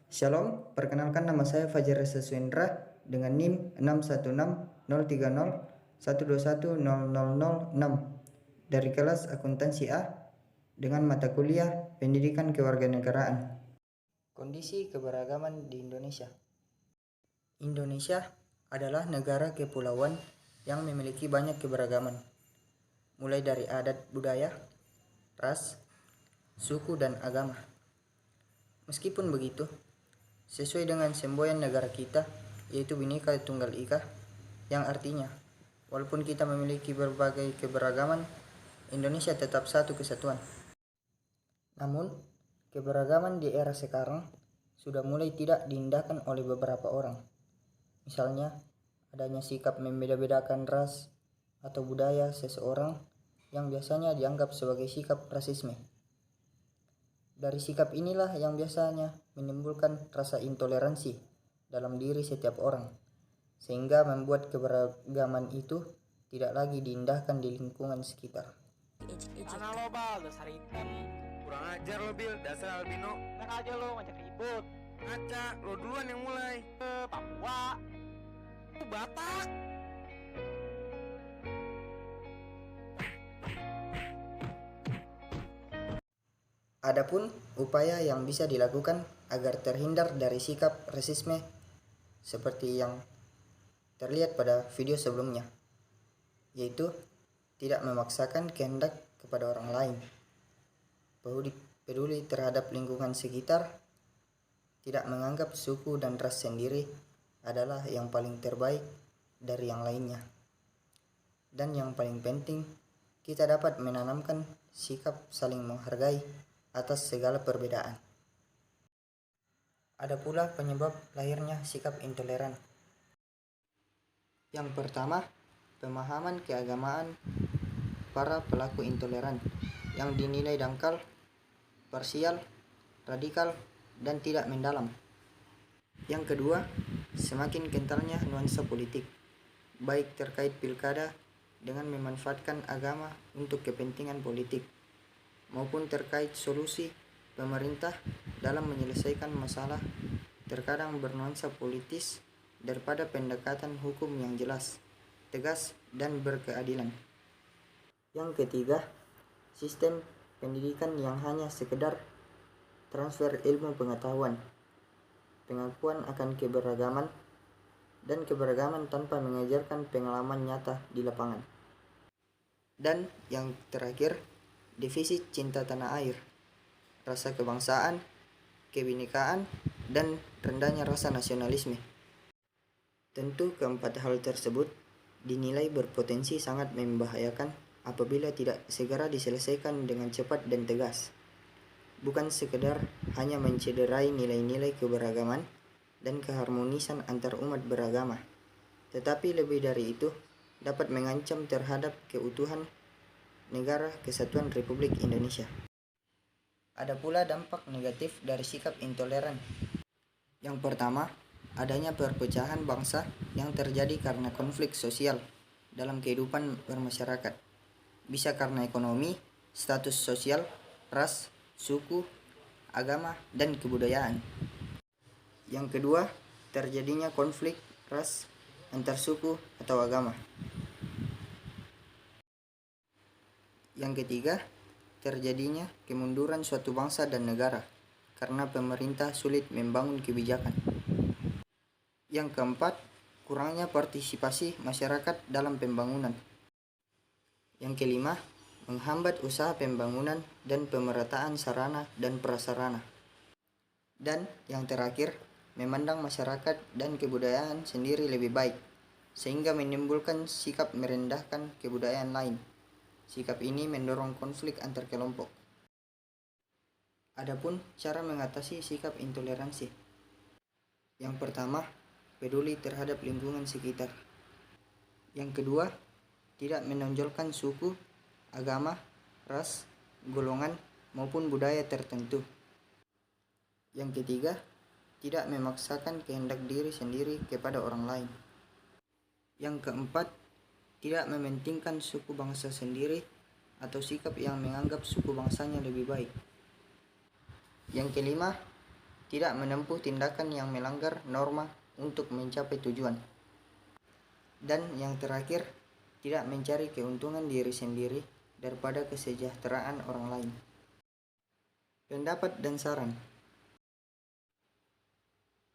Shalom, perkenalkan nama saya Fajar Reza Suendra dengan NIM 6160301210006 dari kelas akuntansi A dengan mata kuliah Pendidikan Kewarganegaraan. Kondisi keberagaman di Indonesia. Indonesia adalah negara kepulauan yang memiliki banyak keberagaman, mulai dari adat budaya, ras, suku, dan agama. Meskipun begitu, sesuai dengan semboyan negara kita, yaitu Bhinneka Tunggal Ika, yang artinya, walaupun kita memiliki berbagai keberagaman, Indonesia tetap satu kesatuan. Namun, keberagaman di era sekarang sudah mulai tidak diindahkan oleh beberapa orang. Misalnya, adanya sikap membeda-bedakan ras atau budaya seseorang yang biasanya dianggap sebagai sikap rasisme. Dari sikap inilah yang biasanya menimbulkan rasa intoleransi dalam diri setiap orang, sehingga membuat keberagaman itu tidak lagi diindahkan di lingkungan sekitar. Mana lo bal, dasar hitam. Kurang ajar lo Bil, dasar albino. Enak aja lo ngajak ribut. Ngaca, lo duluan yang mulai. Papua. Batak. Adapun upaya yang bisa dilakukan agar terhindar dari sikap rasisme seperti yang terlihat pada video sebelumnya, yaitu tidak memaksakan kehendak kepada orang lain, peduli terhadap lingkungan sekitar, tidak menganggap suku dan ras sendiri adalah yang paling terbaik dari yang lainnya, dan yang paling penting, kita dapat menanamkan sikap saling menghargai atas segala perbedaan. Ada pula penyebab lahirnya sikap intoleran. Yang pertama, pemahaman keagamaan para pelaku intoleran yang dinilai dangkal, parsial, radikal, dan tidak mendalam. Yang kedua, semakin kentalnya nuansa politik, baik terkait pilkada dengan memanfaatkan agama untuk kepentingan politik, maupun terkait solusi pemerintah dalam menyelesaikan masalah terkadang bernuansa politis daripada pendekatan hukum yang jelas, tegas, dan berkeadilan. Yang ketiga, sistem pendidikan yang hanya sekedar transfer ilmu pengetahuan, pengakuan akan keberagaman, dan keberagaman tanpa mengajarkan pengalaman nyata di lapangan. Dan yang terakhir, defisit cinta tanah air, rasa kebangsaan, kebinekaan, dan rendahnya rasa nasionalisme. Tentu keempat hal tersebut dinilai berpotensi sangat membahayakan apabila tidak segera diselesaikan dengan cepat dan tegas. Bukan sekedar hanya mencederai nilai-nilai keberagaman dan keharmonisan antar umat beragama, tetapi lebih dari itu dapat mengancam terhadap keutuhan Negara Kesatuan Republik Indonesia. Ada pula dampak negatif dari sikap intoleran. Yang pertama, adanya perpecahan bangsa yang terjadi karena konflik sosial dalam kehidupan bermasyarakat. Bisa karena ekonomi, status sosial, ras, suku, agama, dan kebudayaan. Yang kedua, terjadinya konflik ras antar suku atau agama. Yang ketiga, terjadinya kemunduran suatu bangsa dan negara karena pemerintah sulit membangun kebijakan. Yang keempat, kurangnya partisipasi masyarakat dalam pembangunan. Yang kelima, menghambat usaha pembangunan dan pemerataan sarana dan prasarana. Dan yang terakhir, memandang masyarakat dan kebudayaan sendiri lebih baik, sehingga menimbulkan sikap merendahkan kebudayaan lain. Sikap ini mendorong konflik antar kelompok. Adapun cara mengatasi sikap intoleransi. Yang pertama, peduli terhadap lingkungan sekitar. Yang kedua, tidak menonjolkan suku, agama, ras, golongan, maupun budaya tertentu. Yang ketiga, tidak memaksakan kehendak diri sendiri kepada orang lain. Yang keempat, tidak mementingkan suku bangsa sendiri atau sikap yang menganggap suku bangsanya lebih baik. Yang kelima, tidak menempuh tindakan yang melanggar norma untuk mencapai tujuan. Dan yang terakhir, tidak mencari keuntungan diri sendiri daripada kesejahteraan orang lain. Pendapat dan saran.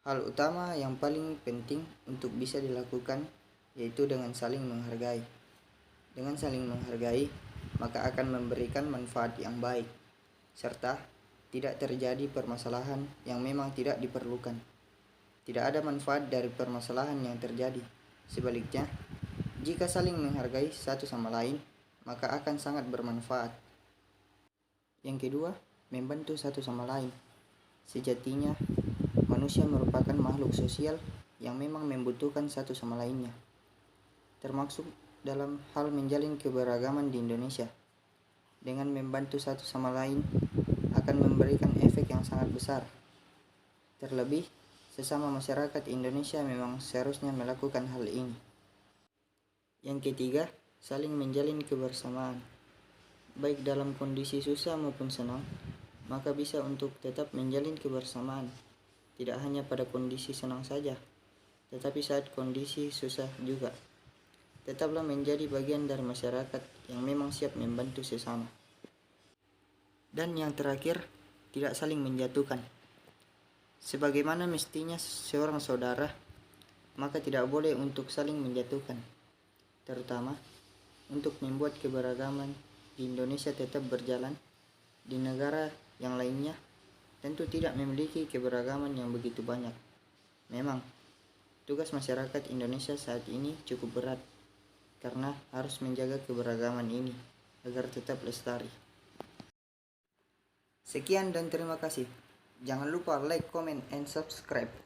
Hal utama yang paling penting untuk bisa dilakukan yaitu dengan saling menghargai. Dengan saling menghargai, maka akan memberikan manfaat yang baik, serta tidak terjadi permasalahan yang memang tidak diperlukan. Tidak ada manfaat dari permasalahan yang terjadi. Sebaliknya, jika saling menghargai satu sama lain, maka akan sangat bermanfaat. Yang kedua, membantu satu sama lain. Sejatinya, manusia merupakan makhluk sosial yang memang membutuhkan satu sama lainnya, termasuk dalam hal menjalin keberagaman di Indonesia. Dengan membantu satu sama lain akan memberikan efek yang sangat besar. Terlebih, sesama masyarakat Indonesia memang seharusnya melakukan hal ini. Yang ketiga, saling menjalin kebersamaan. Baik dalam kondisi susah maupun senang, maka bisa untuk tetap menjalin kebersamaan. Tidak hanya pada kondisi senang saja, tetapi saat kondisi susah juga. Tetaplah menjadi bagian dari masyarakat yang memang siap membantu sesama. Dan yang terakhir, tidak saling menjatuhkan. Sebagaimana mestinya seorang saudara, maka tidak boleh untuk saling menjatuhkan. Terutama untuk membuat keberagaman di Indonesia tetap berjalan. Di negara yang lainnya tentu tidak memiliki keberagaman yang begitu banyak. Memang, tugas masyarakat Indonesia saat ini cukup berat, karena harus menjaga keberagaman ini agar tetap lestari. Sekian dan terima kasih. Jangan lupa like, comment, and subscribe.